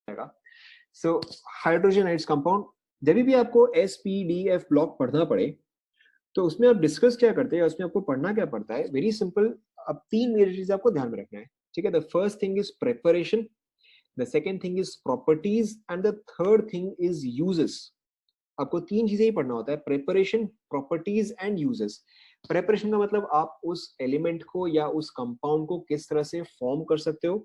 जाएगा। So hydrogen ads compound, जब भी आपको SPDF ब्लॉक पढ़ना पड़े तो उसमें आप डिस्कस क्या करते हैं, उसमें आपको पढ़ना क्या पड़ता है, वेरी सिंपल। अब तीन मेजर चीज आपको ध्यान में रखना है, ठीक है। The first thing is preparation, the second thing is properties and the third thing is uses. आपको तीन चीजें ही पढ़ना होता है, preparation, properties and uses. Preparation का मतलब आप उस एलिमेंट को या उस कंपाउंड को किस तरह से फॉर्म कर सकते हो,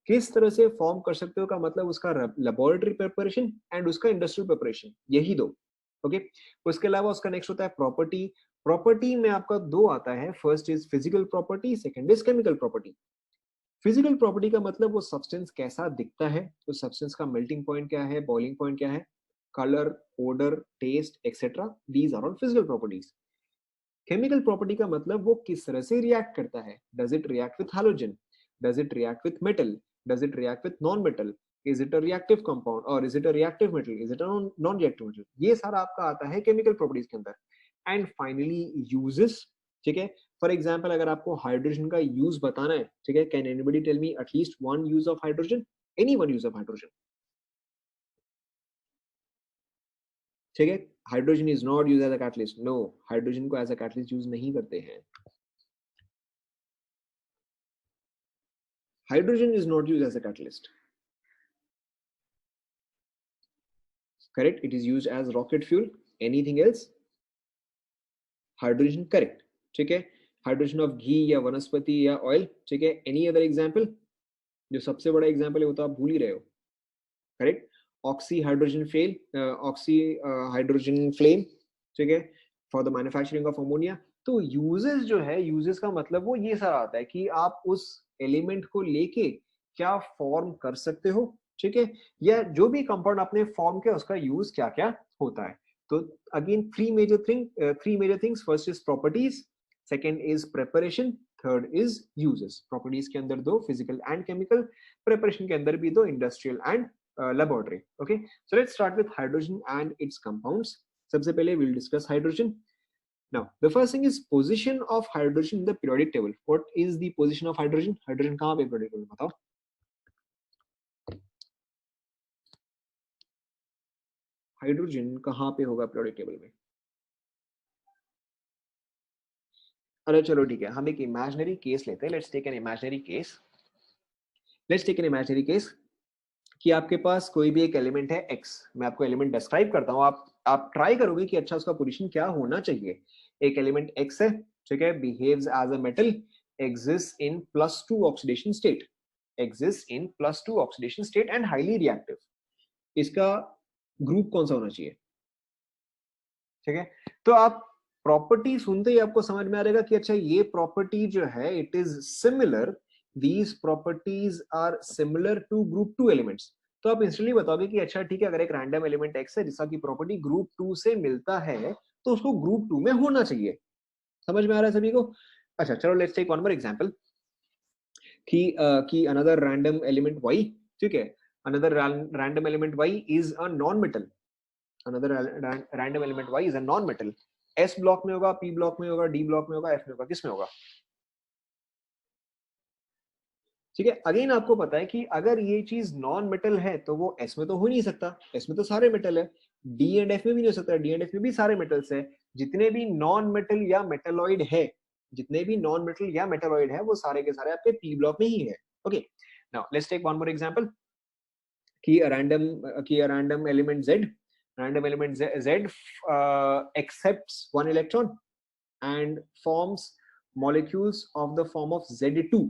किस तरह से फॉर्म कर सकते हो का मतलब उसका लेबोरेटरी प्रिपरेशन एंड उसका इंडस्ट्रियल प्रिपरेशन, यही दो। ओके, उसके अलावा उसका नेक्स्ट होता है प्रॉपर्टी। प्रॉपर्टी में आपका दो आता है, first is physical property, second is chemical property. Physical property का मतलब वो सब्सटेंस कैसा दिखता है, उस सब्सटेंस का मेल्टिंग पॉइंट क्या है, बॉइलिंग पॉइंट क्या है, colour, odour, taste etcetera, these are all physical properties. Chemical property का मतलब वो किस तरह से रिएक्ट करता है, does it react with halogen, does it react with metal, does it react with non metal, is it a reactive compound और is it a reactive metal, is it a non reactive metal. ये सारा आपका आता है chemical properties के अंदर। And finally uses, ठीक है। फॉर एग्जाम्पल अगर आपको हाइड्रोजन का यूज बताना है, ठीक है, can anybody tell me at least one use of hydrogen, any one use of hydrogen, ठीक है। Hydrogen is not use as a catalyst, no, hydrogen को एज अ कैटलिस्ट यूज नहीं करते हैं। Hydrogen is not used as a catalyst. Correct? It is used as rocket fuel. Anything else? Hydrogen, correct. ठीक है। Hydrogen of घी या वनस्पति या oil, ठीक है। Any other example? जो सबसे बड़ा एग्जाम्पल है वो तो आप भूल ही रहे हो। Correct. Oxy hydrogen fail, oxy hydrogen flame, ठीक है, for the manufacturing of ammonia. तो यूजेस जो है, यूजेस का मतलब वो ये सारा आता है कि आप उस एलिमेंट को लेके क्या फॉर्म कर सकते हो, ठीक है, या जो भी कंपाउंड आपने फॉर्म किया उसका यूज क्या क्या होता है। तो again three major things, first is properties, second is preparation, third is uses. Properties के अंदर दो, फिजिकल एंड केमिकल, प्रिपरेशन के अंदर भी दो, industrial and laboratory. Okay, so let's start with hydrogen and its compounds. सबसे पहले we'll discuss hydrogen. Now the first thing is position of hydrogen in the periodic table. What is the position of hydrogen? Hydrogen कहाँ पे periodic table में बताओ? Hydrogen कहाँ पे होगा periodic table में? अरे चलो ठीक है, हम एक imaginary case लेते हैं. Let's take an imaginary case. Let's take an imaginary case कि आपके पास कोई भी एक एलिमेंट है x, मैं आपको एलिमेंट डिस्क्राइब करता हूँ, आप ट्राई करोगे कि अच्छा उसका पोजीशन क्या होना चाहिए। एक एलिमेंट x है, ठीक है, behaves as a metal, exist in +2 oxidation state, exist in +2 oxidation state and highly reactive. इसका ग्रुप कौन सा होना चाहिए, ठीक है। तो आप प्रॉपर्टी सुनते ही आपको समझ में आ जाएगा कि अच्छा ये प्रॉपर्टी जो है it is similar, these properties are similar to group 2 elements. तो आप इंस्टेंटली बताओगे कि अच्छा ठीक है, अगर एक रैंडम एलिमेंट एक्स है जिसका की प्रॉपर्टी ग्रुप 2 से मिलता है तो उसको ग्रुप 2 में होना चाहिए। समझ में आ रहा है सभी को? अच्छा चलो let's take one more example कि अनदर रैंडम एलिमेंट y, ठीक है, another random element y is a non metal, another random element y is a non metal. s block में होगा, p ब्लॉक में होगा, d ब्लॉक में होगा, f में होगा, किस में होगा? ठीक है। अगेन आपको पता है कि अगर ये चीज नॉन मेटल है तो वो s में तो हो नहीं सकता, s में तो सारे मेटल है, d एंड f में भी नहीं हो सकता, d एंड f में भी सारे मेटल्स है। जितने भी नॉन मेटल या मेटलॉइड है, जितने भी नॉन मेटल या मेटलॉइड है वो सारे के सारे आपके p ब्लॉक में ही है। Okay, now let's take one more example कि a random element z accepts one electron and forms molecules of the form of Z2.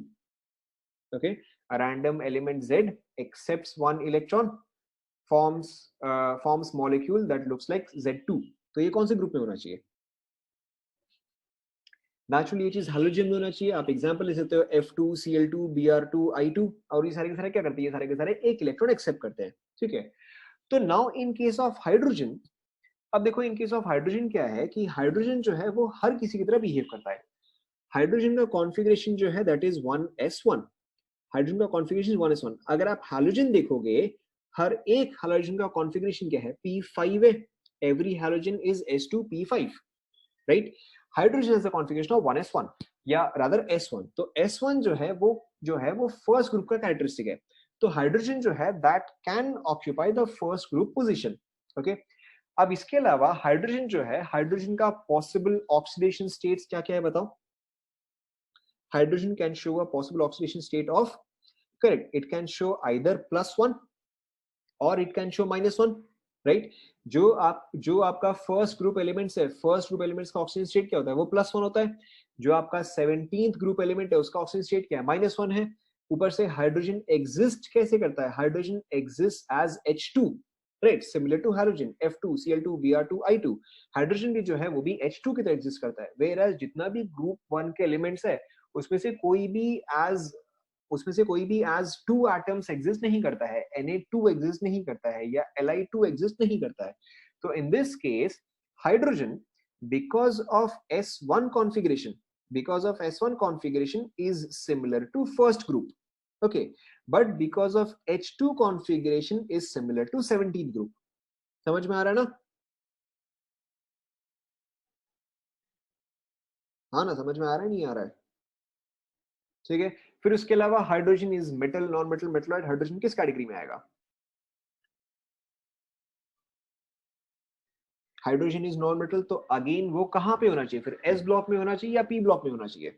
Okay, a random element Z accepts one electron, forms molecule that looks like Z2. तो ये कौन से group में होना चाहिए? Naturally ये चीज halogen में होना चाहिए। आप एग्जांपल ले सकते हो F2Cl2 Br2 I2, और ये सारे के सारे क्या करते हैं, ये सारे के सारे एक इलेक्ट्रॉन एक्सेप्ट करते हैं, ठीक है। तो now in case of hydrogen, अब देखो इन केस ऑफ हाइड्रोजन क्या है कि हाइड्रोजन जो है वो हर किसी की तरह बिहेव करता है। हाइड्रोजन का कॉन्फ़िगरेशन जो है दैट इज 1s1, हाइड्रोजन का कॉन्फ़िगरेशन 1s1। अगर आप हैलोजन देखोगे, हर एक हैलोजन का कॉन्फ़िगरेशन क्या है, p5 है, every halogen is s2p5, right. Hydrogen is the configuration of 1s1 या रादर s1। तो s1 जो है वो फर्स्ट ग्रुप का कैरेक्टरिस्टिक है। तो हाइड्रोजन जो है that can occupy the first group position. Okay, अब इसके अलावा हाइड्रोजन जो है, हाइड्रोजन का पॉसिबल ऑक्सीडेशन स्टेट्स क्या क्या है बताओ. Hydrogen can show a possible oxidation state of, correct, it can show either +1 और इट कैन शो -1, राइट. जो आपका फर्स्ट ग्रुप एलिमेंट्स है, फर्स्ट ग्रुप एलिमेंट्स का ऑक्सीजन स्टेट क्या होता है, वो +1 होता है. जो आपका 17th ग्रुप एलिमेंट है उसका ऑक्सीजन स्टेट क्या है, -1 है. ऊपर से हाइड्रोजन एग्जिस्ट कैसे करता है, hydrogen exist as H2, right, similar to hydrogen F2 Cl2 Br2 I2. Hydrogen भी जो है वो भी H2 की तरह एग्जिस्ट करता है. वेयर एज जितना भी ग्रुप 1 के एलिमेंट्स है उसमें से कोई भी एज टू एटम्स एग्जिस्ट नहीं करता है, Na2 एग्जिस्ट नहीं करता है या Li2 एग्जिस्ट नहीं करता है. तो in this case hydrogen because of S1 configuration is similar to first group, okay, but because of H2 configuration is similar to 17th group. समझ में आ रहा है ना? हाँ ना, समझ में आ रहा है, नहीं आ रहा है? ठीक है. फिर उसके अलावा hydrogen is metal, non metal, metalloid. Hydrogen किस कैटेगरी में आएगा? हाइड्रोजन इज नॉन मेटल, तो अगेन वो कहां पे होना चाहिए फिर, एस ब्लॉक में होना चाहिए या पी ब्लॉक में होना चाहिए?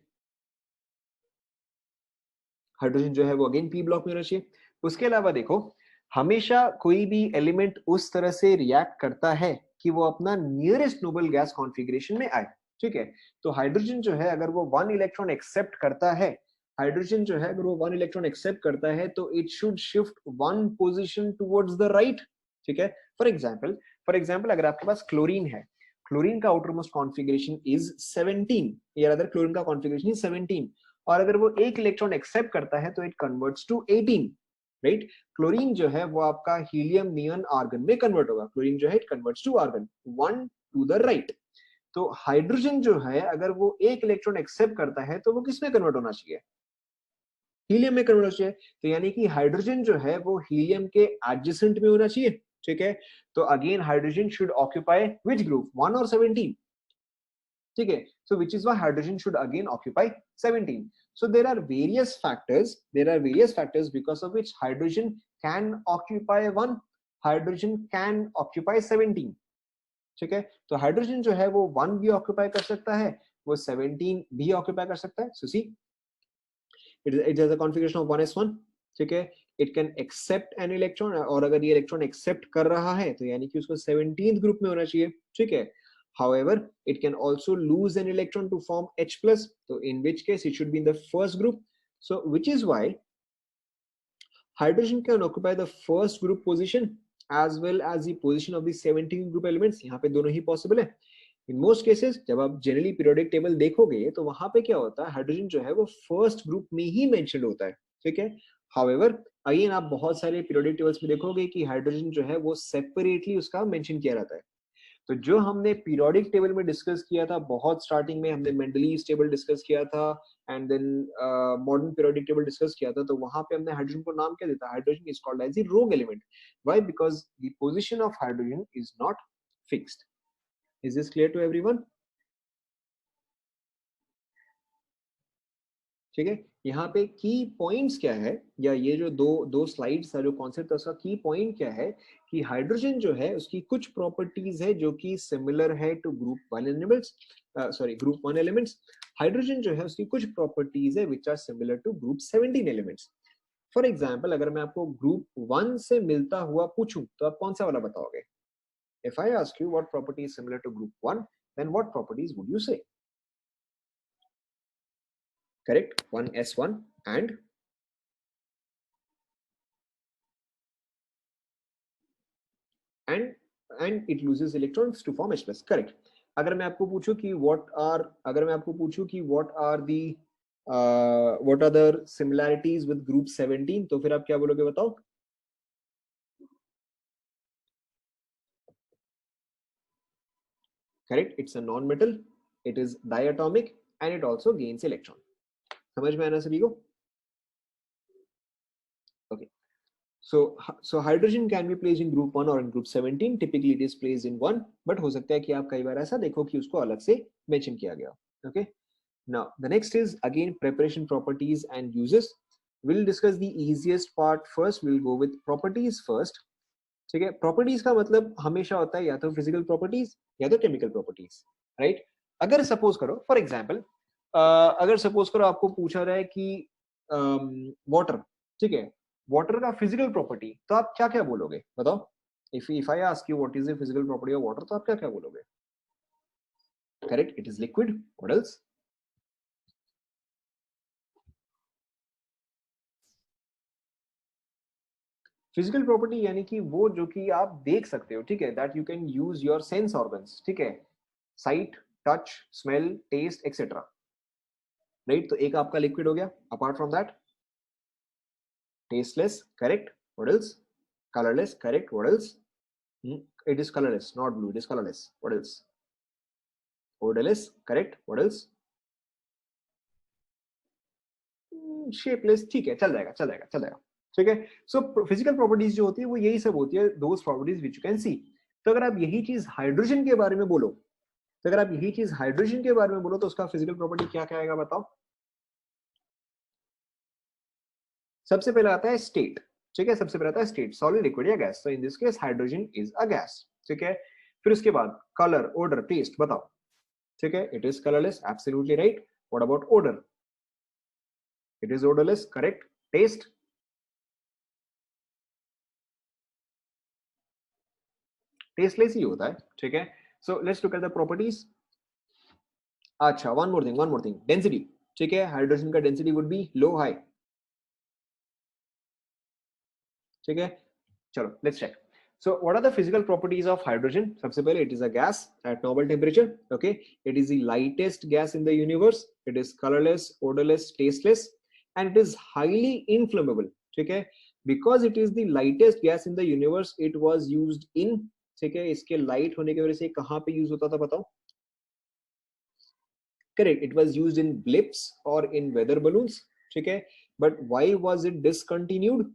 हाइड्रोजन जो है वो अगेन पी ब्लॉक में होना चाहिए. उसके अलावा देखो, हमेशा कोई भी एलिमेंट उस तरह से रिएक्ट करता है कि वो अपना नियरेस्ट नोबल गैस कॉन्फ़िगरेशन में आए. ठीक है, तो हाइड्रोजन जो है अगर वो 1 इलेक्ट्रॉन एक्सेप्ट करता है, हाइड्रोजन जो है अगर वो 1 इलेक्ट्रॉन एक्सेप्ट करता है तो it should shift 1 position towards the right. ठीक है, फॉर एग्जांपल अगर आपके पास क्लोरीन है, क्लोरीन का आउटरमोस्ट कॉन्फ़िगरेशन इज 17, या अदर क्लोरीन का कॉन्फ़िगरेशन इज 17, और अगर वो एक इलेक्ट्रॉन एक्सेप्ट करता है तो it converts to 18, right. Chlorine जो है वो आपका हीलियम नियन आर्गन में कन्वर्ट होगा. क्लोरीन जो है it converts to argon, 1 to the right. तो हाइड्रोजन जो है अगर वो एक इलेक्ट्रॉन एक्सेप्ट करता है तो वो किस में कन्वर्ट होना चाहिए, हीलियम में कन्वर्ट होना चाहिए. तो यानी कि हाइड्रोजन जो है वो हीलियम के एडजेसेंट में होना चाहिए. ठीक है, तो again hydrogen should occupy which group, 1 और 17. ठीक है, so which is why hydrogen should again occupy 17. So there are various factors because of which hydrogen can occupy 1, hydrogen can occupy 17. ठीक है, तो हाइड्रोजन जो है वो 1 भी ऑक्यूपाई कर सकता है, वो 17 भी ऑक्यूपाई कर सकता है. So see, it has a configuration of 1s1. ठीक है, it can accept an electron, और अगर ये इलेक्ट्रॉन एक्सेप्ट कर रहा है तो यानी कि उसको 17th ग्रुप में होना चाहिए. ठीक है, however it can also lose an electron to form H plus, so in which case it should be in the first group. So which is why hydrogen can occupy the first group position as well as the position of the 17th group elements. यहाँ पे दोनों ही possible है. In most cases जब आप generally periodic table देखोगे तो वहां पे क्या होता है, हाइड्रोजन जो है वो फर्स्ट ग्रुप में ही मेंशन्ड होता है. ठीक है, however अगेन आप बहुत सारे पीरियोडिक टेबल्स में देखोगे कि हाइड्रोजन जो है वो सेपरेटली उसका मेंशन किया रहता है. तो जो हमने पीरियोडिक टेबल में डिस्कस किया था बहुत स्टार्टिंग में, हमने मेंडलीव टेबल डिस्कस किया था and then modern periodic table discuss किया था, तो वहां पे हमने हाइड्रोजन को नाम क्या देता, hydrogen is called as the rogue element. Why? Because the position of hydrogen is not fixed. Is this clear to everyone? ठीक है, यहाँ पे की पॉइंट्स क्या है, या ये जो दो स्लाइड्स का जो कॉन्सेप्ट है उसका की पॉइंट क्या है कि हाइड्रोजन जो है उसकी कुछ प्रॉपर्टीज है जो कि सिमिलर है to group 1 elements, group 1 elements. Hydrogen जो है उसकी कुछ प्रॉपर्टीज है which are similar to group 17 elements. For example अगर मैं आपको ग्रुप 1 से मिलता हुआ पूछूं तो आप कौन सा वाला बताओगे? If I ask you what property is similar to group 1, then what properties would you say? Correct, 1s1 and it loses electrons to form H plus. Correct. अगर मैं आपको पूछूं कि what are the similarities with group 17, तो फिर आप क्या बोलोगे बताओ? Correct, it's a non-metal, it is diatomic and it also gains electron. समझ में आना सभी को? Okay. So hydrogen can be placed in group 1 or in group 17. Typically it is placed in 1, but हो सकता है कि आप कई बार ऐसा देखो कि उसको अलग से mention किया गया. Okay. Now the next is again preparation properties and uses. Will discuss the easiest part first, will go with properties first. ठीक है, प्रॉपर्टीज का मतलब हमेशा होता है या तो फिजिकल प्रॉपर्टीज या तो केमिकल प्रॉपर्टीज, राइट। अगर सपोज करो फॉर एग्जांपल, अगर सपोज करो आपको पूछा रहा है कि वाटर, ठीक है, वाटर का फिजिकल प्रॉपर्टी, तो आप क्या क्या बोलोगे बताओ। If I ask you what is the physical property of water, तो आप क्या क्या बोलोगे? Correct, it is liquid. What else? Physical property यानी कि वो जो कि आप देख सकते हो, ठीक है, that you can use your sense organs, ठीक है, sight, touch, smell, taste etcetera, right. तो एक आपका लिक्विड हो गया। Apart from that, tasteless, correct. What else? Colorless, correct. What else? It is colorless, not blue. It is colorless. What else? Odorless, correct. What else? Shapeless, ठीक है, चल जाएगा, चल जाएगा, चल जाएगा, ठीक है। सो फिजिकल प्रॉपर्टीज जो होती है वो यही सब होती है, those properties which you can see. तो अगर आप यही चीज हाइड्रोजन के बारे में बोलो, तो अगर आप यही चीज हाइड्रोजन के बारे में बोलो तो उसका फिजिकल प्रॉपर्टी क्या क्या आएगा बताओ। सबसे पहले आता है स्टेट, ठीक है, सबसे पहले आता है स्टेट, सॉलिड, लिक्विड या गैस। तो in this case hydrogen is a gas, ठीक है। फिर उसके बाद कलर, ओडर, टेस्ट बताओ, ठीक है, it is colourless, absolutely right. What about odour? It is odourless, correct. Taste? Tasteless ही होता है, ठीक है। So let's look at the properties. अच्छा, वन मोर थिंग, डेंसिटी, ठीक है, हाइड्रोजन का density would be low, high, ठीक है। चलो let's check. So what are the physical properties of hydrogen? सबसे पहले, it is a gas at normal temperature, okay, it is the lightest gas in the universe, it is colorless, odorless, tasteless, and it is highly inflammable, ठीक है। because it is the lightest gas in the universe, it was used in, ठीक है, इसके light होने की वजह से कहां पे यूज होता था बताओ। Correct, it was used in blips or in weather balloons, ठीक है। but why was it discontinued?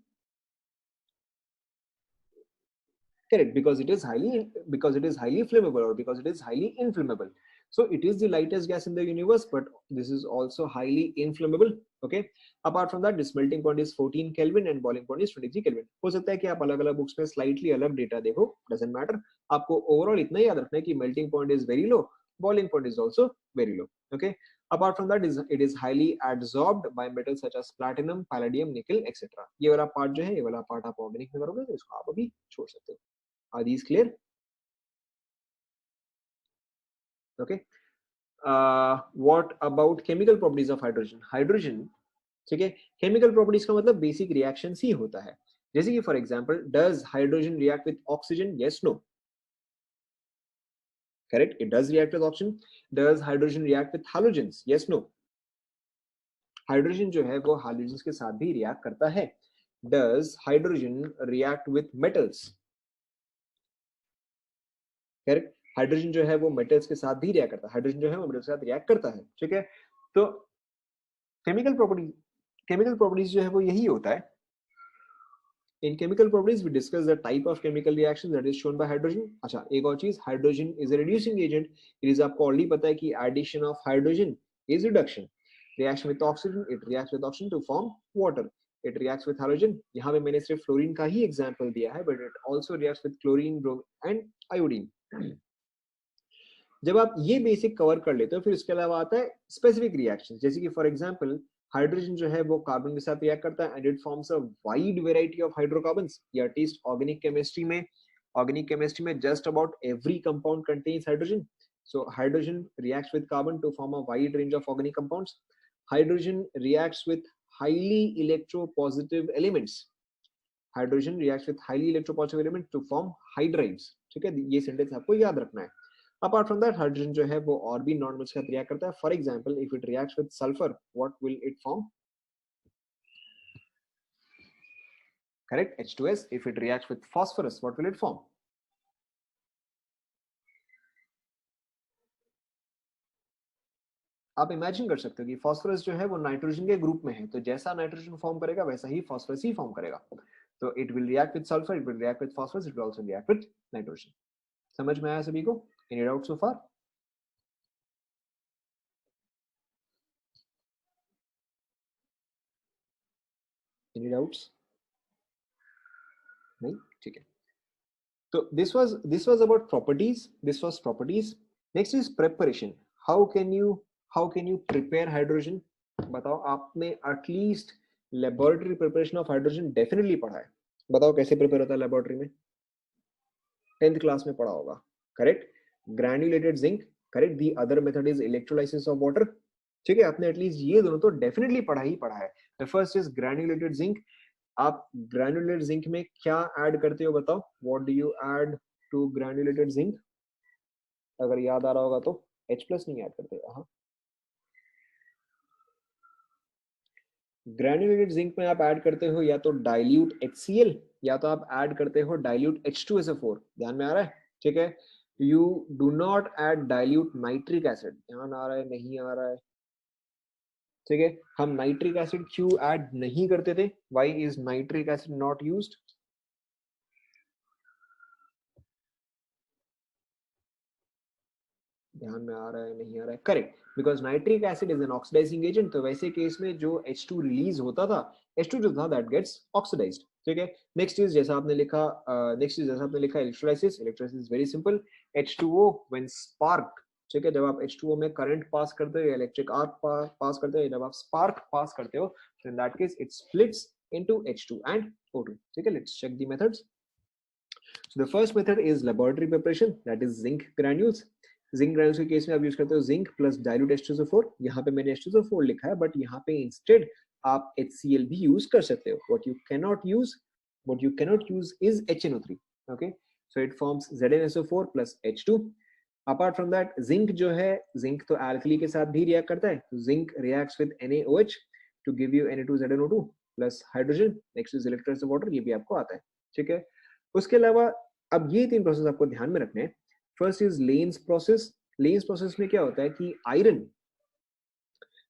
Correct, because it is highly flammable, or because it is highly inflammable. So it is the lightest gas in the universe, but this is also highly inflammable. Okay. Apart from that, this melting point is 14 Kelvin and boiling point is 23 Kelvin. हो सकता है कि आप अलग-अलग books में slightly अलग data देखो, doesn't matter. आपको ओवरऑल इतना ही याद रखना है कि melting point is very low, boiling point is also very low. Okay. Apart from that, it is highly adsorbed by metals such as platinum, palladium, nickel, etc. ये वाला part जो है, ये वाला पार्ट आप ऑर्गेनिक में करोगे तो इसको आप अभी छोड़ सकते हो। Are these clear? Okay. What about chemical properties of hydrogen? Hydrogen, ठीक है, chemical properties का मतलब basic reactions ही होता है। जैसे कि for example, does hydrogen react with oxygen? Yes, no. Correct. It does react with oxygen. Does hydrogen react with halogens? Yes, no. Hydrogen जो है वो halogens के साथ भी react करता है। Does hydrogen react with metals? Correct. Hydrogen जो है वो मेटल्स के साथ भी रिएक्ट करता है, हाइड्रोजन जो है वो मेटल्स के साथ रिएक्ट करता है, ठीक है। तो केमिकल प्रॉपर्टीज जो है वो यही होता है। In chemical properties we discuss the type of chemical reaction that is shown by hydrogen. अच्छा, एक और चीज, hydrogen is a reducing agent. It is, आपको ऑलरेडी पता है कि addition of hydrogen is reduction. Reaction with oxygen, it reacts with oxygen to form water. It reacts with hydrogen, यहाँ पे मैंने सिर्फ फ्लोरीन का ही एग्जांपल दिया है, but it also reacts with chlorine, bromine and iodine. जब आप ये बेसिक कवर कर लेते हो, फिर इसके अलावा आता है स्पेसिफिक रिएक्शन, जैसे कि फॉर एग्जांपल हाइड्रोजन जो है वो कार्बन के साथ रिएक्ट करता है and it forms a wide variety of hydrocarbons. या एटलीस्ट ऑर्गेनिक केमिस्ट्री में just about every compound contains hydrogen. So hydrogen reacts with carbon to form a wide range of organic compounds. Hydrogen reacts with highly electropositive elements. Hydrogen reacts with highly electropositive element to form hydrides, ठीक है, ये sentence आपको याद रखना है। Apart from that, hydrogen जो है वो और भी नॉन के साथ रिएक्ट करता है। For example, if it reacts with sulphur, what will it form? Correct, H2S. If it reacts with phosphorus, what will it form? आप इमेजिन कर सकते हो कि फास्फोरस जो है वो नाइट्रोजन के ग्रुप में है, तो जैसा नाइट्रोजन फॉर्म करेगा वैसा ही फास्फोरस ही फॉर्म करेगा। तो it will react with sulphur, it will react with phosphorus, it will also react with nitrogen. समझ में आया सभी को? Any doubt so far? Any doubts? नहीं, ठीक है। तो this was about properties. This was properties. Next is preparation. How can you prepare hydrogen? बताओ, आपने at least laboratory preparation of hydrogen definitely पढ़ा है। बताओ कैसे प्रिपेयर होता है लेबोरेटरी में? 10th क्लास में पढ़ा होगा, correct? Granulated zinc, correct? The other method is electrolysis of water. ठीक है, आपने एटलीस्ट ये दोनों तो डेफिनेटली पढ़ा ही पढ़ा है। The first is granulated zinc. आप ग्रैन्युलेटेड जिंक में क्या ऐड करते हो बताओ? What do you add to granulated zinc? अगर याद आ रहा होगा तो H प्लस नहीं ऐड करते। हाँ, ग्रैन्युलेटेड जिंक में आप ऐड करते हो या तो डाइल्यूट HCl या तो आप ऐड करते हो डाइल्यूट H2SO4। ध्यान में आ रहा है? ठीक है, you do not add dilute nitric acid. ध्यान आ रहा है? नहीं आ रहा है? ठीक है, हम नाइट्रिक एसिड क्यों ऐड नहीं करते थे? Why is nitric acid not used? ध्यान में आ रहा है? नहीं आ रहा है? Correct, because nitric acid is an oxidising agent. तो वैसे केस में जो H2 रिलीज होता था, H2 जो था दैट गेट्स ऑक्सीडाइज्ड। ठीक है, नेक्स्ट इज जैसा आपने लिखा, electrolysis. Electrolysis is very simple. H2O when spark, ठीक है, जब आप H2O में करंट पास करते हो या इलेक्ट्रिक आर्क पास करते हो, जब आप स्पार्क पास करते हो, तो in that case it splits into H2 and O2. ठीक है, let's check the methods. So the first method is laboratory preparation, that is zinc granules. Zinc granules के केस में आप यूज करते हो जिंक प्लस डाइल्यूट H2SO4। यहाँ पे मैंने H2SO4 लिखा है, बट यहाँ पे इंस्टेड आप HCl भी यूज कर सकते हो। what you cannot use is HNO3. okay, so it forms ZnSO4 plus H2. apart from that, zinc जो है, जिंक तो एल्कली के साथ भी रिएक्ट करता है, तो zinc reacts with NaOH to give you Na2ZnO2 plus hydrogen. Next is electrolysis of water, ये भी आपको आता है। ठीक है, उसके अलावा अब ये तीन प्रोसेस आपको ध्यान में रखने हैं। First is Lane's process. Lane's process में क्या होता है कि आयरन,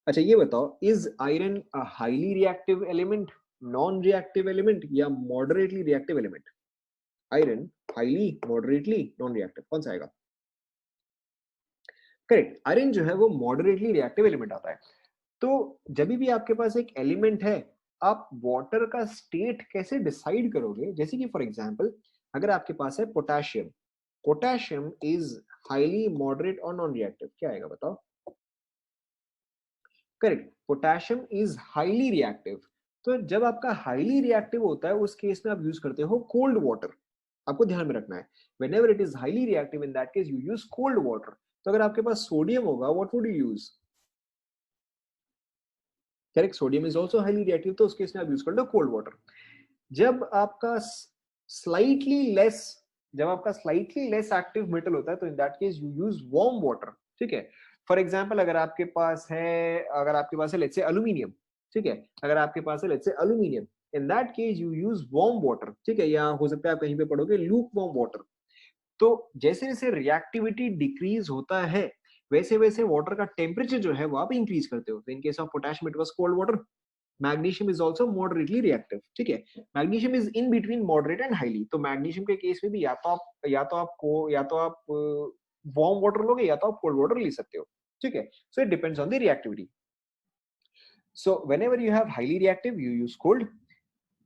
अच्छा ये बताओ, is iron a highly reactive element, non reactive element या moderately reactive element? Iron highly, moderately, non reactive, कौन सा आएगा? करेक्ट, आयरन जो है वो मॉडरेटली रिएक्टिव एलिमेंट आता है। तो जब भी आपके पास एक एलिमेंट है, आप वाटर का स्टेट कैसे डिसाइड करोगे? जैसे कि फॉर एग्जांपल, अगर आपके पास है potassium, potassium is highly moderate और नॉन रिएक्टिव, क्या आएगा बताओ? Correct, potassium is highly reactive. तो जब आपका हाईली रिएक्टिव होता है, उस केस में आप यूज करते हो कोल्ड वाटर। आपको ध्यान में रखना है, whenever it is highly reactive, in that case you use cold water. तो अगर आपके पास सोडियम होगा, what would you use? Correct, sodium is also highly reactive, तो उस केस में आप यूज कर लो कोल्ड वाटर। जब आपका स्लाइटली लेस जब आपका स्लाइटली लेस एक्टिव मेटल होता है, तो in that case you use warm water. ठीक है, फॉर एग्जांपल अगर आपके पास है लेट्स से अल्यूमिनियम, ठीक है, अगर आपके पास है let's say aluminium, in that case you use warm water. ठीक है, या हो सकता है आप कहीं पे पढ़ोगे लूक वार्म वाटर। तो जैसे जैसे रिएक्टिविटी डिक्रीज होता है, वैसे वैसे वाटर का टेम्परेचर जो है वो आप इंक्रीज करते हो। तो in case of potassium it was cold water. Magnesium is also moderately reactive. ठीक है, magnesium is in between moderate and highly. तो मैग्नीशियम के केस में भी या तो आप वार्म वाटर लोगे या तो आप कोल्ड वाटर ले सकते हो। ठीक है, so it depends on the reactivity. So whenever you have highly reactive you use cold.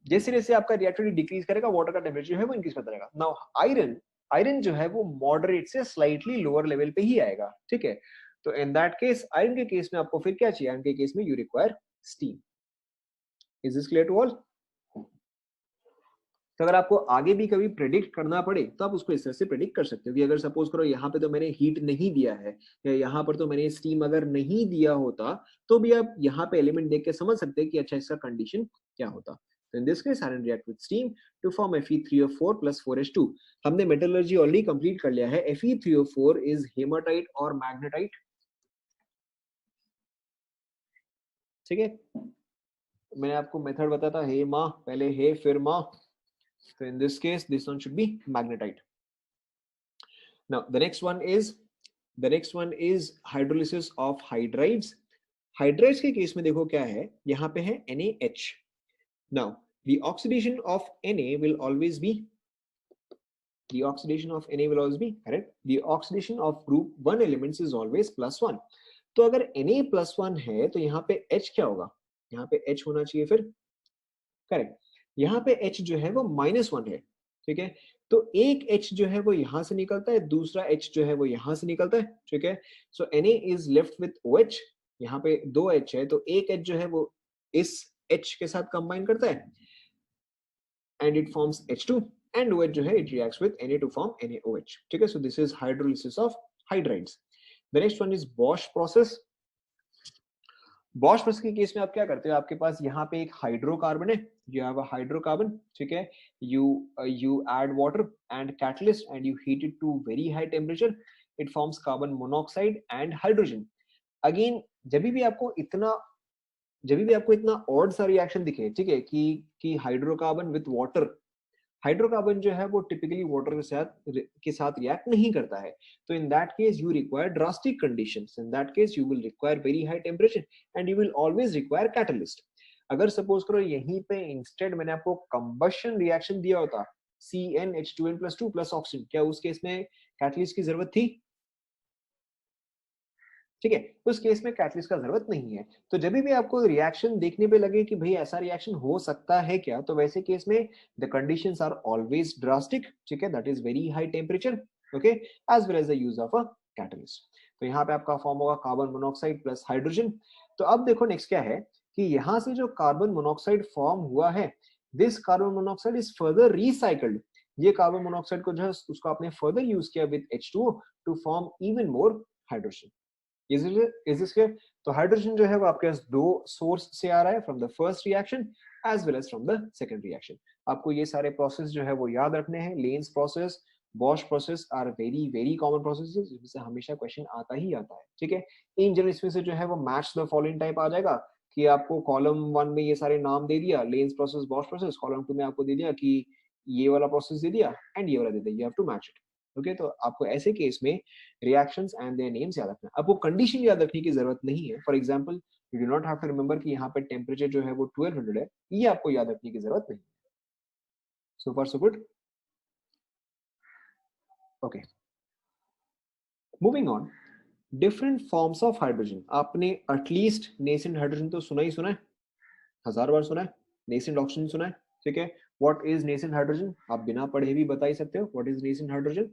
जैसे जैसे आपका रिएक्टिविटी डिक्रीज करेगा, वाटर का टेम्परेचर है वो इंक्रीज करता रहेगा। नाउ आयरन, आयरन जो है वो मॉडरेट से स्लाइटली लोअर लेवल पे ही आएगा। ठीक है, तो इन दैट केस, आयरन के केस में आपको फिर क्या चाहिए? आयरन के केस में you require steam. Is this clear to all? तो अगर आपको आगे भी कभी प्रेडिक्ट करना पड़े, तो आप उसको इस तरह से प्रेडिक्ट कर सकते हो कि अगर सपोज करो यहाँ पे तो मैंने हीट नहीं दिया है, या यहाँ पर तो मैंने स्टीम अगर नहीं दिया होता, तो भी आप यहाँ पे एलिमेंट देख के समझ सकते हैं कि अच्छा इसका कंडीशन क्या होता। तो in this case iron react with steam to form Fe3O4 plus 4H2। हमने मेटलर्जी ऑलरेडी कंप्लीट कर लिया है। Fe3O4 इज हेमाटाइट और मैग्नेटाइट। ठीक है, मैंने आपको मेथड बताया था, हे माँ पहले हे फिर माँ। So in this case, this one should be magnetite. Now the next one is hydrolysis of hydrides. Hydrides के केस में देखो क्या है, यहाँ पे है NaH. Now the oxidation of Na will always be correct. The oxidation of group 1 elements is always +1. तो अगर Na +1 है, तो यहाँ पे H क्या होगा? यहाँ पे H होना चाहिए फिर करेक्ट। यहाँ पे H जो है वो -1 है, ठीक है। तो एक H जो है वो यहाँ से निकलता है, दूसरा H जो है वो यहाँ से निकलता है, ठीक है। सो Na is left with OH, यहाँ पे 2 H है, तो एक H जो है वो इस H के साथ कंबाइन करता है and it forms H2, and OH जो है it reacts with Na to form NaOH, ठीक है। So this is hydrolysis of hydrides. The next one is Bosch process. Bosch process के केस में आप क्या करते हो, आपके पास यहाँ पे एक हाइड्रोकार्बन है, यू हैव अ हाइड्रोकार्बन, ठीक है। You add water and catalyst and you heat it to very high temperature, it forms carbon monoxide and hydrogen. Again जब भी आपको इतना ऑड सा रिएक्शन दिखे, ठीक है, कि हाइड्रोकार्बन विद वाटर, हाइड्रोकार्बन जो है वो टिपिकली वाटर के साथ रिएक्ट नहीं करता है, तो in that case you require drastic conditions, in that case you will require very high temperature and you will always require catalyst. अगर सपोज करो यहीं पे इंस्टेड मैंने आपको कंबशन रिएक्शन दिया होता, CnH2n+2 प्लस ऑक्सीजन, क्या उस केस में कैटलिस्ट की जरूरत थी? ठीक है, उस केस में कैटलिस्ट का जरूरत नहीं है। तो जब भी आपको रिएक्शन देखने पे लगे कि भाई ऐसा रिएक्शन हो सकता है क्या, तो वैसे केस में the conditions are always drastic, ठीक है, that is very high temperature, okay, as well as the use of a catalyst. तो यहाँ पे आपका फॉर्म होगा कार्बन मोनोऑक्साइड प्लस हाइड्रोजन। तो अब देखो नेक्स्ट क्या है कि यहाँ से जो कार्बन मोनोऑक्साइड फॉर्म हुआ है, this carbon monoxide is further recycled. ये कार्बन मोनोऑक्साइड को जो है उसको आपने फर्दर यूज किया with H2O to form even more hydrogen. Is this clear? तो हाइड्रोजन जो है वो आपके पास दो सोर्स से आ रहा है, from the first reaction as well as from the second reaction. आपको ये सारे प्रोसेस जो है वो याद रखने हैं। Lane's process, Bosch process are very very common processes, जिसमें हमेशा क्वेश्चन आता ही आता है, ठीक है। इन जनरल इसमें से जो है वो मैच द फॉलोइंग टाइप आ जाएगा कि आपको कॉलम 1 में ये सारे नाम दे दिया, lens process, Bosch process, column 2 में आपको दे दिया कि ये वाला प्रोसेस दे दिया एंड ये वाला दे दिया, you have to match it, okay. तो आपको ऐसे केस में रिएक्शंस एंड देयर नेम्स याद रखना है, आपको कंडीशन याद रखने की जरूरत नहीं है। For example you do not have to remember कि यहाँ पे टेम्परेचर जो है वो 1200 है, ये आपको याद रखने की जरूरत नहीं। So far so good, okay. Moving on, different forms of hydrogen. आपने एटलीस्ट नेसेंट हाइड्रोजन तो सुना है, हजार बार सुना है। नेसेंट ऑक्सीजन सुना है, ठीक है। What is nascent hydrogen? आप बिना पढ़े भी बता ही सकते हो what is nascent hydrogen.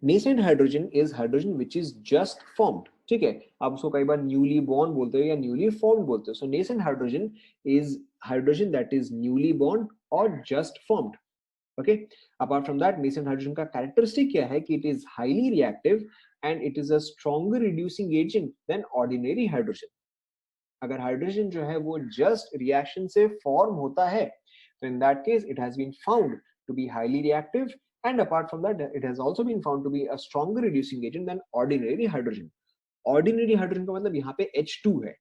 Nascent hydrogen is hydrogen which is just formed, ठीक है। आप उसको कई बार न्यूली बॉर्न बोलते हो या न्यूली फॉर्म्ड बोलते हो। So nascent hydrogen is hydrogen that is newly born और just formed, okay. Apart from that, nascent hydrogen का कैरेक्टरिस्टिक क्या है कि it is highly reactive and it is a stronger reducing agent than ordinary hydrogen. अगर hydrogen जो है वो just reaction से फॉर्म होता है, तो in that case it has been found to be highly reactive, and apart from that it has also been found to be a stronger reducing agent than ordinary hydrogen. Ordinary hydrogen का मतलब यहाँ पे H2 है,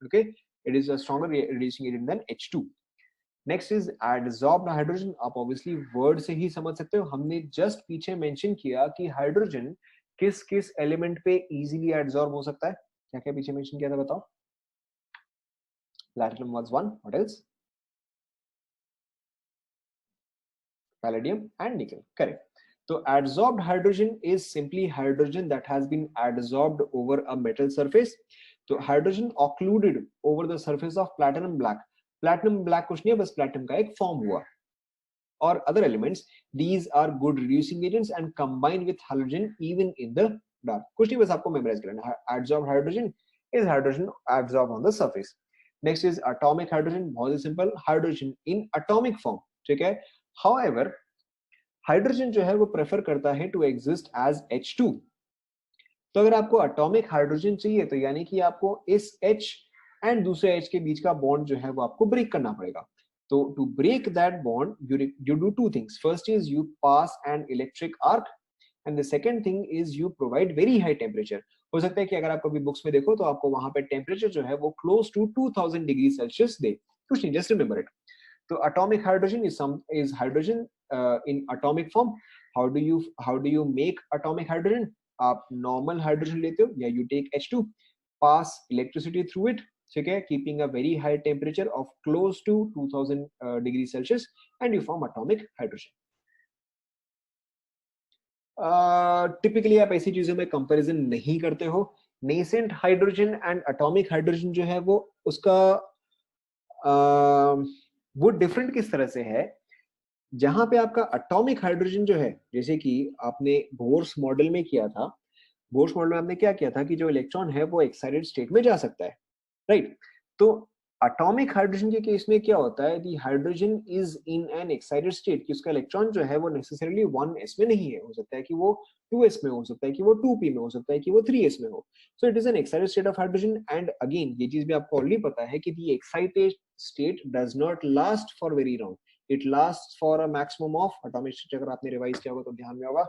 okay, it is a stronger reducing agent than H2. Next is adsorbed hydrogen. आप obviously word से ही समझ सकते हो, हमने just पीछे mention किया कि हाइड्रोजन किस किस एलिमेंट पे easily adsorb हो सकता है, क्या क्या पीछे mention किया था बताओ। Platinum was one, what else? Palladium and nickel, correct. So adsorbed hydrogen is simply hydrogen that has been adsorbed over a metal surface. तो hydrogen occluded over the surface of platinum black. Platinum black कुछ नहीं है, बस platinum का एक form हुआ। Or other elements, these are good reducing agents and combine with halogen even in the dark. कुछ नहीं, बस आपको memorize करना है। Adsorbed hydrogen is hydrogen adsorbed on the surface. Next is atomic hydrogen, बहुत ही simple, hydrogen in atomic form, ठीक है। However, hydrogen जो है वो प्रेफर करता है टू एग्जिस्ट एज H2। तो अगर आपको एटॉमिक हाइड्रोजन चाहिए, तो यानी कि आपको इस H एंड दूसरे H के बीच का बॉन्ड जो है वो आपको ब्रेक करना पड़ेगा। तो to break that bond you do two things. First is you pass an electric arc and the second thing is you provide very high temperature. हो सकता है कि अगर आप कभी बुक्स में देखो तो आपको वहां पे टेम्परेचर जो है वो क्लोज टू 2000 डिग्री सेल्सियस दे, कुछ नहीं, just remember it. So atomic hydrogen is hydrogen in atomic form. How do you make atomic hydrogen? आप normal hydrogen लेते हो या you take H2, pass electricity through it, ठीक है, keeping a very high temperature of close to 2000 degrees Celsius, and you form atomic hydrogen. Typically आप ऐसी चीजों में कंपैरिजन नहीं करते हो। Nascent hydrogen and atomic hydrogen जो है वो उसका वो डिफरेंट किस तरह से है, जहां पे आपका एटॉमिक हाइड्रोजन जो है, जैसे कि आपने बोर्स मॉडल में किया था, बोर्स मॉडल में आपने क्या किया था कि जो इलेक्ट्रॉन है वो एक्साइटेड स्टेट में जा सकता है, राइट? तो एटॉमिक हाइड्रोजन के केस में क्या होता है, the hydrogen is in an excited state, कि उसका इलेक्ट्रॉन जो है वो नेसेसरीली 1s में नहीं है, हो सकता है कि वो 2s में हो सकता है कि वो 2p में हो सकता है कि वो 3s में हो। So it is an excited state of hydrogen. And again ये चीज भी आपको ऑलरेडी पता है कि the excited state does not last for very long, it last for a maximum of atomic state. अगर आपने रिवाइज किया होगा तो ध्यान में होगा,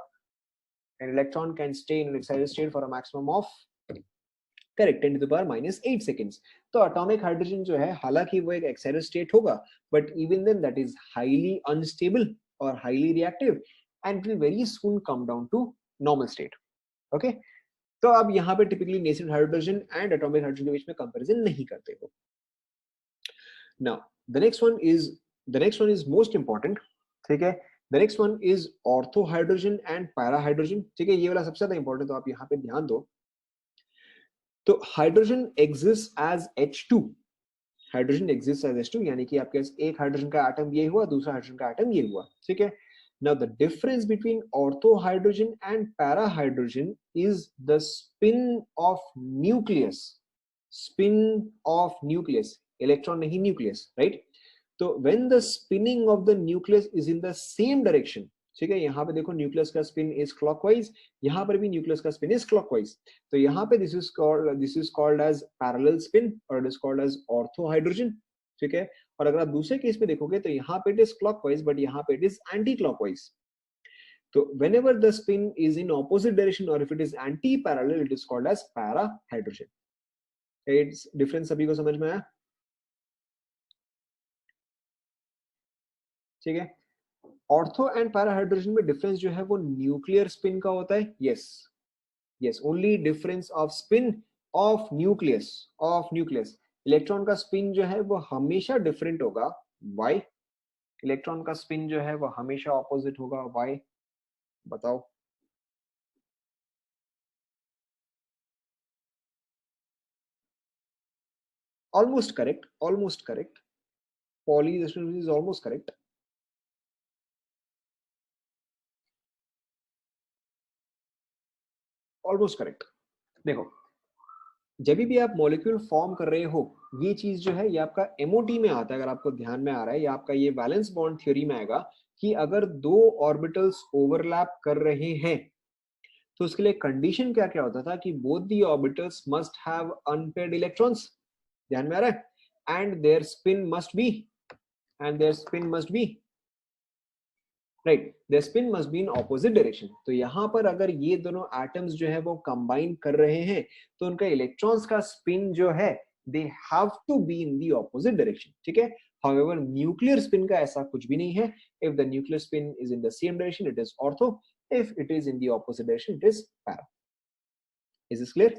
an electron can stay in an excited state for a maximum of, correct, 10 to the power minus 8 seconds। तो atomic hydrogen जो है हालांकि वो एक एक्साइटेड स्टेट होगा, but even then that is highly unstable और highly reactive and will very soon come down to normal state. Okay, तो अब यहाँ पे typically nascent hydrogen and atomic hydrogen के बीच में कंपैरिजन नहीं करते हो। Now the next one is most important, ठीक है। The next one is ortho hydrogen and para hydrogen, ठीक है। ये वाला सबसे ज्यादा इंपॉर्टेंट, तो आप यहाँ पे ध्यान दो। तो hydrogen exist as H2, hydrogen exist as H2, यानी कि आपके एक हाइड्रोजन का एटम ये हुआ, दूसरा हाइड्रोजन का एटम ये हुआ, ठीक है। Now the difference between ortho hydrogen and para hydrogen is the spin off nucleus, spin off nucleus, electron नहीं न्यूक्लियस, राइट। तो when the spinning of the nucleus is in the same direction, ठीक है, यहाँ पे देखो nucleus का spin is clockwise, यहाँ पर भी न्यूक्लियस का स्पिन इज क्लॉकवाइज, तो यहाँ पे this is called as parallel spin और it is called as ortho hydrogen, ठीक है। और अगर आप दूसरे केस में देखोगे तो यहाँ पे इट इज क्लॉकवाइज बट यहाँ पे इट इज एंटी क्लॉकवाइज। तो whenever the spin is in opposite direction or if it is anti-parallel, it is called as para hydrogen। It's difference सभी को समझ में आया, ठीक है। ऑर्थो एंड पैरा हाइड्रोजन में डिफरेंस जो है वो न्यूक्लियर स्पिन का होता है, yes yes, only difference off spin off nucleus, of nucleus. Electron का स्पिन जो है वो हमेशा डिफरेंट होगा, व्हाई? इलेक्ट्रॉन का स्पिन जो है वो हमेशा ऑपोजिट होगा, व्हाई? बताओ। Almost correct, almost correct, poly is almost correct, almost correct. देखो, जब भी आप मॉलिक्यूल फॉर्म कर रहे हो, ये चीज जो है ये आपका एमओटी में आता है, अगर आपको ध्यान में आ रहा है, या आपका ये वैलेंस बॉन्ड थ्योरी में आएगा कि अगर दो ऑर्बिटल्स ओवरलैप कर रहे हैं तो उसके लिए कंडीशन क्या क्या होता था कि both the orbitals must have unpaired electrons, ध्यान में आ रहा है, and their spin must be, and their spin must be, right, their spin must be in opposite direction. तो यहाँ पर अगर ये दोनों एटम्स जो है वो कंबाइन कर रहे हैं तो उनका इलेक्ट्रॉन्स का स्पिन जो है they have to be in the opposite direction, ठीक है। हाउएवर न्यूक्लियर स्पिन का ऐसा कुछ भी नहीं है, if the nuclear spin is in the same direction it is ortho, if it is in the opposite direction it is para। is this clear?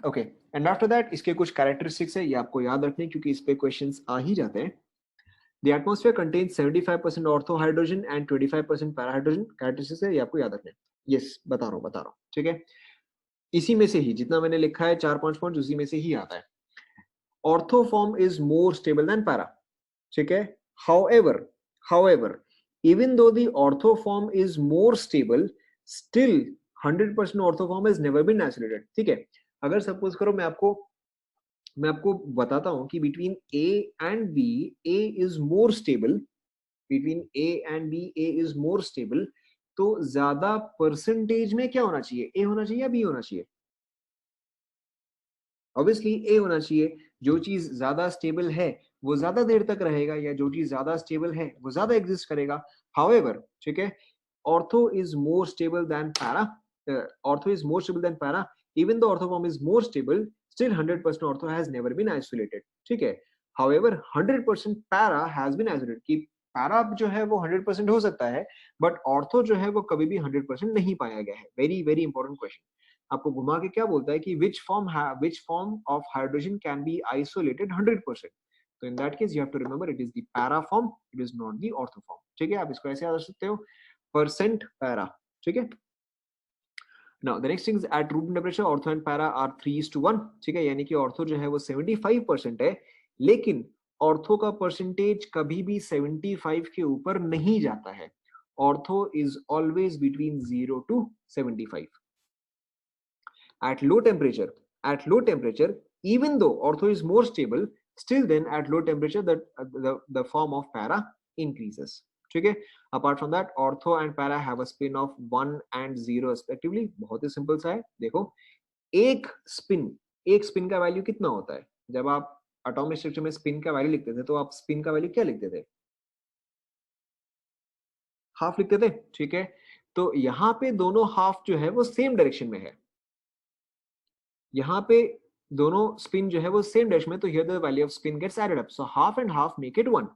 okay, and after that इसके कुछ characteristics है, ये आपको याद रखने क्योंकि इस पे questions आ ही जाते हैं। The atmosphere contains 75% ortho hydrogen and 25% para hydrogen, characteristics है, ये आपको याद रखने। yes, बता रहा हूँ, ठीक है। इसी में से ही जितना मैंने लिखा है 4-5 पॉइंट उसी में से ही आता है। Ortho form is more stable than para, ठीक है। however even though the ortho form is more stable, still 100% ortho form has never been isolated, ठीक है। अगर सपोज करो मैं आपको बताता हूं कि between A and B A is more stable, between A and B A is more stable, तो ज्यादा परसेंटेज में क्या होना चाहिए, A होना चाहिए या B होना चाहिए? ऑब्वियसली ए होना चाहिए। जो चीज ज्यादा स्टेबल है वो ज्यादा देर तक रहेगा, या जो चीज ज्यादा स्टेबल है वो ज्यादा एग्जिस्ट करेगा। हाउएवर, ठीक है, ortho is more stable than para, ortho is more stable than para, even the ortho form is more stable, still 100% ortho has never been isolated, ठीक है। However 100% para has been isolated, कि para जो है वो 100% हो सकता है but ortho जो है वो कभी भी 100% नहीं पाया गया है। Very very important question. आपको घुमा के क्या बोलता है कि which form of hydrogen can be isolated 100%। तो in that case you have to remember it is the para form, it is not the ortho form. ठीक है, आप इसको ऐसे याद रख सकते हो, परसेंट पैरा। ठीक है, now the next thing is at room temperature ortho and para are 3:1। ठीक है, यानी कि ऑर्थो जो है वो 75% है, लेकिन ऑर्थो का परसेंटेज कभी भी 75 के ऊपर नहीं जाता है। Ortho is always between 0 to 75 at low temperature. At low temperature, even though ortho is more stable, still then at low temperature the form of para increases. ठीक है, apart from that ortho and para have a spin of 1 and 0 respectively। बहुत ही simple सा है, देखो एक spin का value कितना होता है? जब आप एटॉमिक स्ट्रक्चर में स्पिन का वैल्यू लिखते थे तो आप स्पिन का वैल्यू क्या लिखते थे? हाफ लिखते थे। ठीक है, तो यहाँ पे दोनों हाफ जो है वो सेम डायरेक्शन में है, यहाँ पे दोनों स्पिन जो है वो सेम डायरेक्शन में, तो here the value of spin gets added up, so half and half make it 1।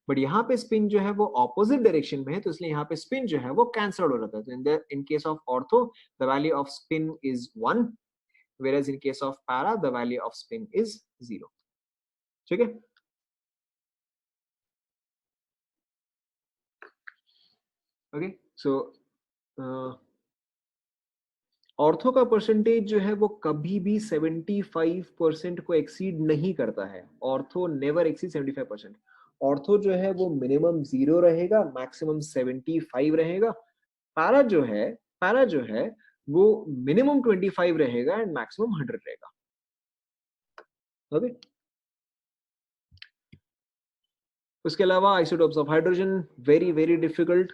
But यहाँ पे स्पिन जो है वो ऑपोजिट डायरेक्शन में है, तो इसलिए यहाँ पे स्पिन जो है वो कैंसल हो जाता है। तो in case of ortho the value of spin is 1, whereas in case of para the value of spin is 0। ठीक है, ओके सो ऑर्थो का परसेंटेज जो है वो कभी भी 75% को एक्सीड नहीं करता है। Ortho never exceed 75%। ऑर्थो जो है वो मिनिमम 0 रहेगा, मैक्सिमम 75 रहेगा। पैरा जो है वो मिनिमम 25 रहेगा एंड मैक्सिमम 100 रहेगा। ओके, उसके अलावा isotopes of hydrogen very very difficult.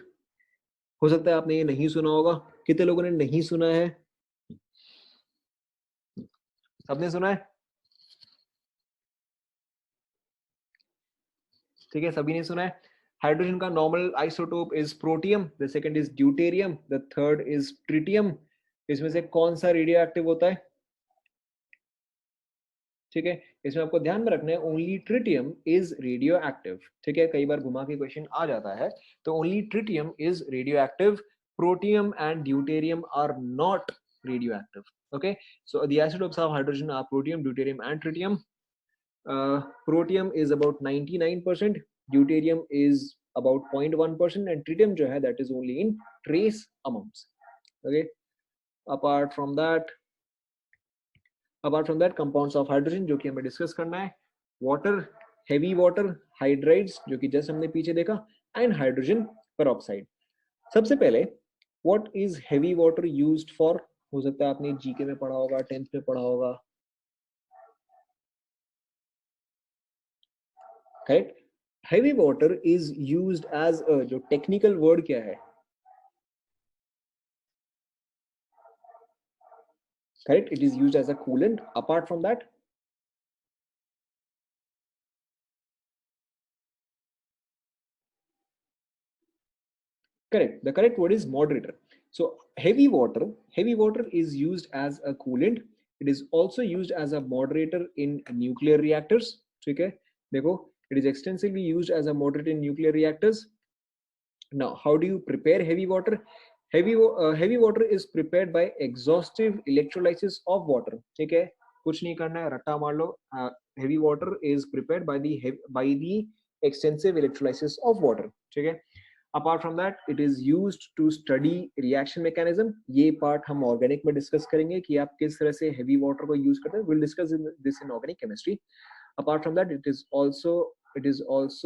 हो सकता है आपने ये नहीं सुना होगा, कितने लोगों ने नहीं सुना है? सबने सुना है? ठीक है, सभी ने सुना है। हाइड्रोजन का normal isotope is protium, the second is deuterium, the third is tritium. इसमें से कौन सा रेडियो एक्टिव होता है? ठीक है, इसमें आपको ध्यान में रखना है only tritium is radio active. ठीक है, कई बार घुमा के क्वेश्चन आ जाता है, तो only tritium is radioactive, protium and deuterium are not radioactive. Okay, so the isotopes of hydrogen are protium, deuterium and tritium. Protium is about 99%, deuterium is about 0.1% and tritium जो है that is only in trace amounts. Okay, apart from that compounds of hydrogen जो कि हमें discuss करना है, water, heavy water, hydrides जो कि just हमने पीछे देखा, एंड हाइड्रोजन पेरोक्साइड। सबसे पहले what is heavy water used for? हो सकता है आपने जीके में पढ़ा होगा, 10th में पढ़ा होगा, correct? Heavy water is used as a, जो टेक्निकल वर्ड क्या है? Correct, it is used as a coolant. Apart from that, correct, the correct word is moderator. So heavy water is used as a coolant, it is also used as a moderator in nuclear reactors। ठीक है, देखो, it is extensively used as a moderator in nuclear reactors। now how do you prepare heavy water? Heavy water is prepared by exhaustive electrolysis of water। ठीक है, कुछ नहीं करना है, रट्टा मार लो। heavy water is prepared by the extensive electrolysis of water। ठीक है, apart from that it is used to study reaction mechanism। ये पार्ट हम ऑर्गेनिक में डिस्कस करेंगे कि आप किस तरह से हेवी वाटर को यूज करते हैं, we'll discuss this in organic chemistry। apart from that it is also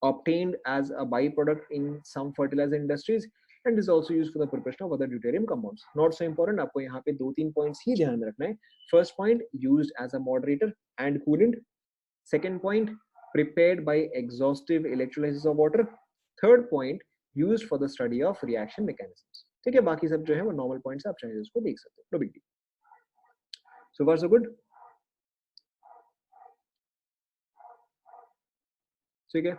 obtained as a byproduct in some fertilizer industries and is also used for the preparation of other deuterium compounds। not so important, आपको यहाँ पे 2-3 points ही ध्यान में रखना है। First point, used as a moderator and coolant। second point, prepared by exhaustive electrolysis of water। third point, used for the study of reaction mechanisms। ठीक है, बाकी सब जो है वो नॉर्मल पॉइंट्स, आप चाहे उसको देख सकते हो, नो बिग डील। सो फार सो गुड। ठीक है,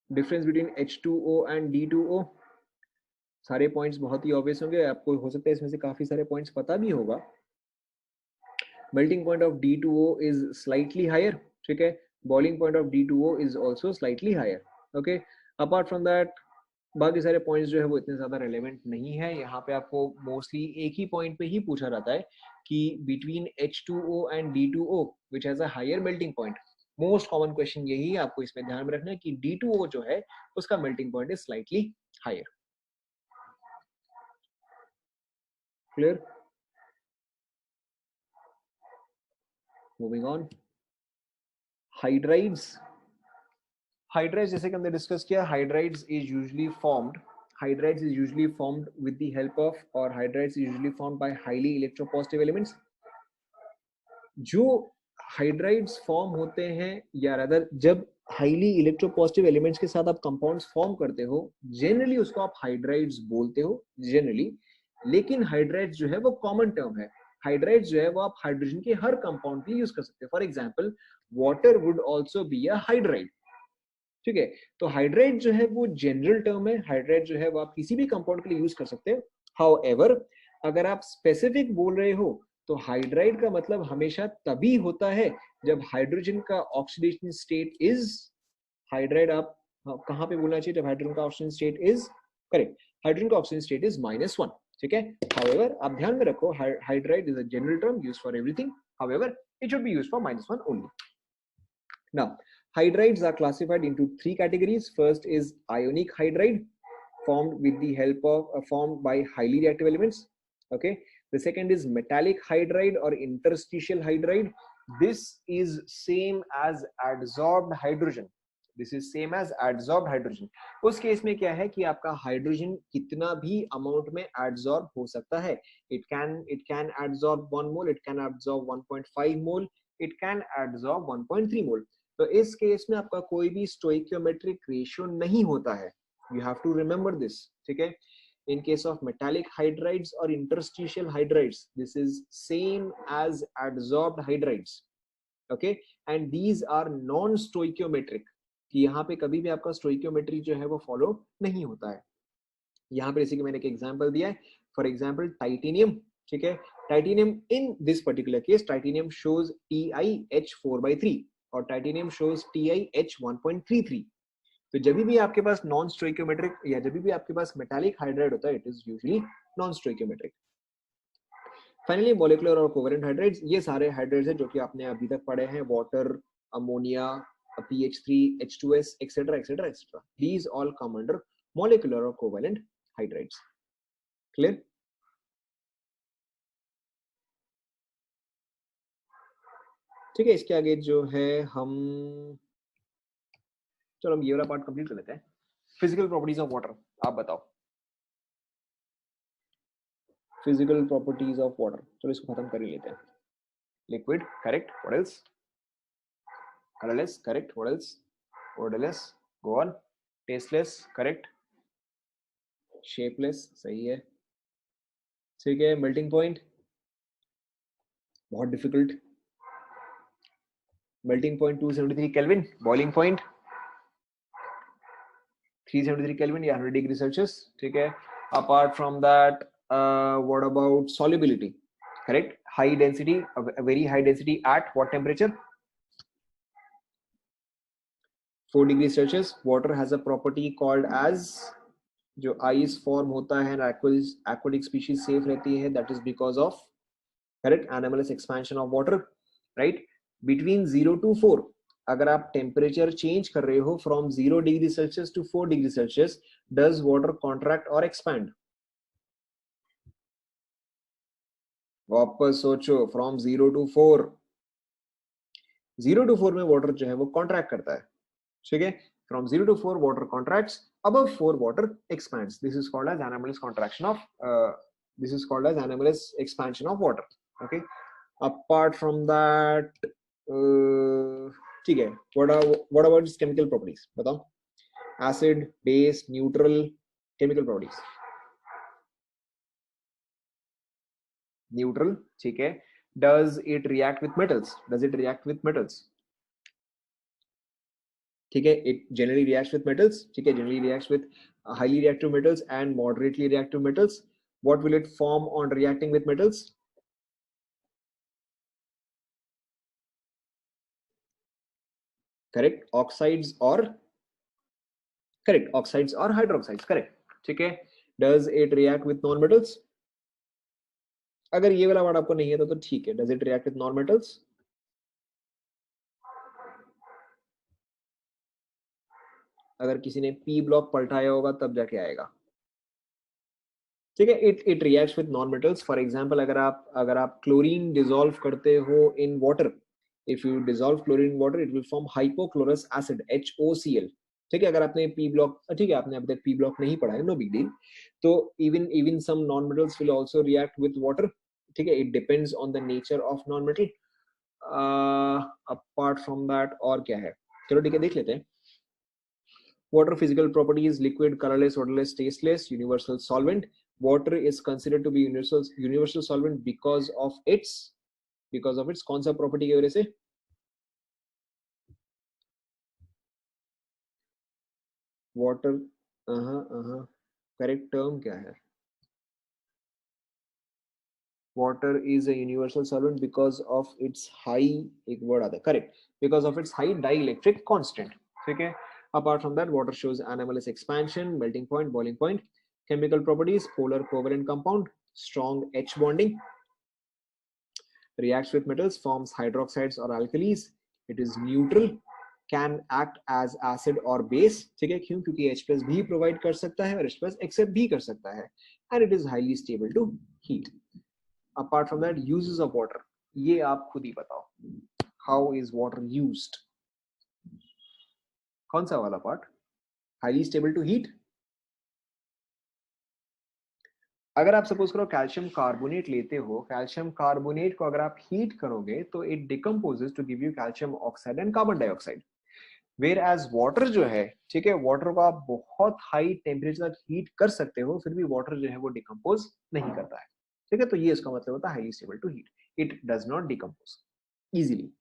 difference between H2O and D2O, सारे पॉइंट्स बहुत ही ऑब्वियस होंगे, आपको हो सकता है इसमें से काफी सारे पॉइंट्स पता भी होगा। melting point of D2O is slightly higher। ठीक है, boiling point of D2O is also slightly higher। okay, apart from that बाकी सारे पॉइंट्स जो है वो इतने ज्यादा रेलेवेंट नहीं है। यहाँ पे आपको मोस्टली एक ही पॉइंट पे ही पूछा जाता है कि between H2O and D2O which has a higher melting point, most common question यही है, आपको इसमें ध्यान में रखना है कि D2O जो है उसका melting point is slightly higher. Clear? Moving on, hydrides. Hydrides जैसे कि हमने डिस्कस किया, hydrides is usually formed, hydrides is usually formed with the help of, और hydrides is usually formed by highly electropositive elements. जो hydrides form होते हैं, या rather जब हाईली इलेक्ट्रोपॉजिटिव एलिमेंट्स के साथ आप कंपाउंड्स फॉर्म करते हो, जनरली उसको आप हाइड्राइड्स बोलते हो जनरली। लेकिन हाइड्राइड्स जो है वो कॉमन टर्म है। हाइड्राइड्स जो है वो आप हाइड्रोजन के हर कंपाउंड के लिए यूज कर सकते हो। For example water would also be a hydride. ठीक है, तो हाइड्राइड जो है वो जनरल टर्म है, हाइड्राइड जो है वो आप किसी भी कंपाउंड के लिए यूज कर सकते हो। हाउएवर अगर आप स्पेसिफिक बोल रहे हो तो हाइड्राइड का मतलब हमेशा तभी होता है जब हाइड्रोजन का ऑक्सीडेशन स्टेट इज, हाइड्राइड आप कहां पे बोलना चाहिए, जब हाइड्रोजन का oxygen state is, correct, hydrogen का ऑक्सीजन स्टेट इज -1। ठीक है, हाउएवर आप ध्यान में रखो, hydride is a general term used for everything, however it should be used for -1 only. Now, hydrides are classified into three categories. First is ionic hydride, formed with the help of formed by highly reactive elements. Okay. The second is metallic hydride or interstitial hydride. This is same as adsorbed hydrogen. This is same as adsorbed hydrogen. उस case में क्या है कि आपका hydrogen कितना भी amount में adsorb हो सकता है. It can adsorb 1 mole, it can absorb 1.5 mole, it can adsorb 1.3 mole. तो इस केस में आपका कोई भी स्टोइकियोमेट्रिक रेशियो नहीं होता है. You have to remember this. ठीक है, in case of metallic hydrides or interstitial hydrides, this is same as adsorbed hydrides. Okay, and these are non stoichiometric, कि यहाँ पे कभी भी आपका स्टोइकियोमेट्री जो है वो फॉलो नहीं होता है. यहाँ पे जैसे कि मैंने एक एग्जांपल दिया है, फॉर एग्जांपल टाइटेनियम. ठीक है, titanium in this particular case titanium shows TiH4/3 और टाइटेनियम शोज TiH1.33. तो जब भी आपके पास नॉन स्टोइकियोमेट्रिक या जब भी आपके पास मेटालिक हाइड्राइड होता है, it is usually non stoichiometric. Finally molecular और कोवेलेंट हाइड्राइड्स, ये सारे हाइड्राइड्स हैं जो कि आपने अभी तक पढ़े हैं, water, ammonia, PH3, H2S, etc etc etc. These all come under molecular or covalent hydrides. Clear? ठीक है, इसके आगे जो है हम, चलो हम ये वाला पार्ट कंप्लीट कर लेते हैं. फिजिकल प्रॉपर्टीज ऑफ वाटर, आप बताओ. फिजिकल प्रॉपर्टीज ऑफ वाटर, चलो इसको खत्म कर ही लेते हैं. Liquid, correct. What else? Colourless, correct. What else? odorless, go on. tasteless, correct. Shapeless, सही है. ठीक है, मेल्टिंग पॉइंट बहुत difficult. Melting point 273 kelvin. Boiling point 373 kelvin या 100 डिग्री सेल्सियस. ठीक है, apart from that what about solubility? Correct. High density, very high density at what temperature? 4 degree Celsius. Water has a property called as, जो ice form होता है aquatic species safe रहती है, that is because of, correct, anomalous expansion of water, right? Between 0 to 4 अगर आप temperature change कर रहे हो from 0 degree Celsius to 4 degree Celsius, does water contract or expand? वापस सोचो, फ्रॉम 0 टू 4, 0 टू 4 में वाटर जो है वो कॉन्ट्रैक्ट करता है. ठीक है, from 0 to 4 water contracts, above 4 water expands. This is called as anomalous contraction of this is called as anomalous expansion of water. Okay, apart from that, ठीक है, what about its chemical properties? बताओ. Acid, base, neutral, chemical properties. Neutral, ठीक है. Does it react with metals? Does it react with metals? ठीक है, it generally reacts with metals. ठीक है, generally reacts with highly reactive metals and moderately reactive metals. What will it form on reacting with metals? Correct, oxides or correct, oxides और hydroxides, correct, ठीक है। Does it react with non metals? अगर ये वाला word आपको नहीं है तो ठीक है, does it react with non metals? अगर किसी ने पी ब्लॉक पलटाया होगा तब जाके आएगा, ठीक है। It reacts with non metals. For example अगर आप क्लोरीन डिसॉल्व करते हो in water, if you dissolve chlorine in water it will form hypochlorous acid HOCl, ठीक है। अगर आपने पी ब्लॉक, ठीक है, आपने अभी तक पी ब्लॉक नहीं पढ़ा है, नो बिग डील। तो even some non metals will also react with water, ठीक है। It depends on the nature of non metal. Apart from that और क्या है, चलो ठीक है देख लेते हैं। Water physical properties: liquid, colorless, odorless, tasteless, universal solvent. Water is considered to be universal solvent because of its कौन सा property की वजह से? Water, correct term क्या है? Water is a universal solvent because of its high, एक word आता है, correct, because of its high dielectric constant, ठीक है। Apart from that, water shows anomalous expansion, melting point, boiling point. Chemical properties: polar covalent compound, strong H bonding, reacts with metals, forms hydroxides or alkalis. It is neutral, can act as acid or base, ठीक है। क्यों? क्योंकि H+ भी provide कर सकता है और H+ accept भी कर सकता है, and it is highly stable to heat. Apart from that, uses of water, ये आप खुद ही बताओ, how is water used? कौन सा वाला part? Highly stable to heat. अगर आप सपोज करो कैल्शियम कार्बोनेट लेते हो, कैल्शियम कार्बोनेट को अगर आप हीट करोगे तो it decomposes to give you calcium oxide and carbon dioxide. Whereas water जो है, ठीक है, वाटर को आप बहुत हाई टेम्परेचर तक हीट कर सकते हो, फिर भी वाटर जो है वो डिकम्पोज नहीं करता है, ठीक है। तो ये इसका मतलब होता है highly stable to heat, it does not decompose easily.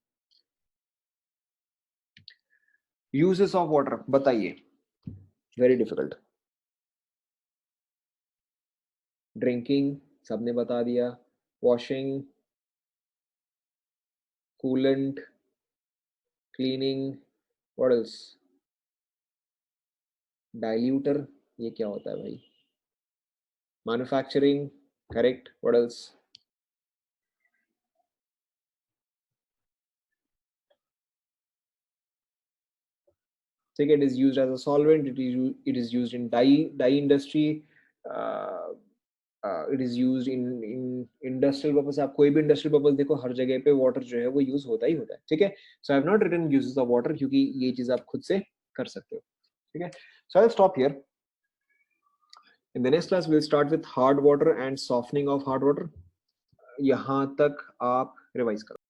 Uses of water बताइए, वेरी डिफिकल्ट। ड्रिंकिंग सबने बता दिया, washing, coolant, cleaning, what else? Diluter, ये क्या होता है भाई? Manufacturing, correct, what else? ठीक है, it is used as a solvent, it is used in dye industry, it is used in industrial purpose. आप कोई भी इंडस्ट्रियल पर्पस देखो, हर जगह पे वाटर जो है वो यूज होता ही होता है, ठीक है। So I have not written uses of water क्योंकि ये चीज आप खुद से कर सकते हो, ठीक है। So I will stop here. In the next class, we'll start with hard water and softening of hard water. यहाँ तक आप रिवाइज करो।